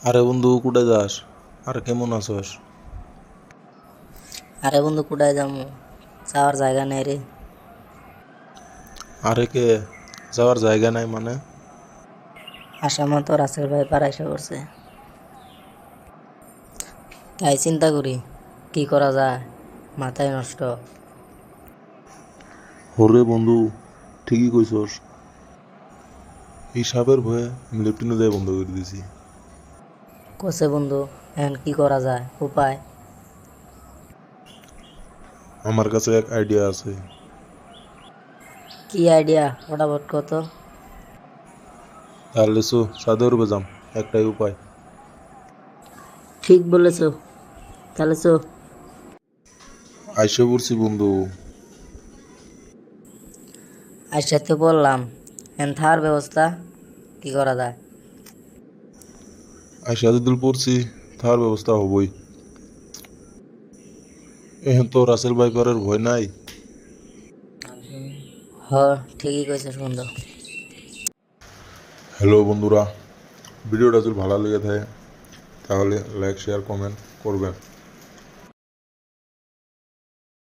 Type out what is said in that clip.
আরে বন্ধু কুটে যাস? আর কেমন আছস? আরে বন্ধু কোথায় যাবো? যাওয়ার জায়গা নেই রে। আরে কে যাওয়ার জায়গা নাই মানে? আসামা তো রাসেল ভাই পাড়া এসে পড়ছে, তাই চিন্তা করি কি করা যায়, মাথায় নষ্ট। হরে বন্ধু, ঠিকই কইছস। এই সাপের ভয়ে আমি লেফটিনে যাই বন্ধ করে দিছি। কোসে বন্ধু, এখন কি করা যায়, উপায়? আমার কাছে এক আইডিয়া আছে। কি আইডিয়া, ফটাফট কত। তাহলে চাঁদের উপরে যাম, একটাই উপায়। ঠিক বলেছো, তাহলে আইসে পড়ছি বন্ধু। আইসাতে বললাম, এখন থাকার ব্যবস্থা কি করা যায়? আইসা দিল পড়ছি, তার ব্যবস্থা হবই। এখন তো রাসেল ভাইপারের ভয় নাই। হ, ঠিকই কইছিস বন্ধু। হ্যালো বন্ধুরা, ভিডিওটা যদি ভালো লেগে থাকে তাহলে লাইক শেয়ার কমেন্ট করবেন।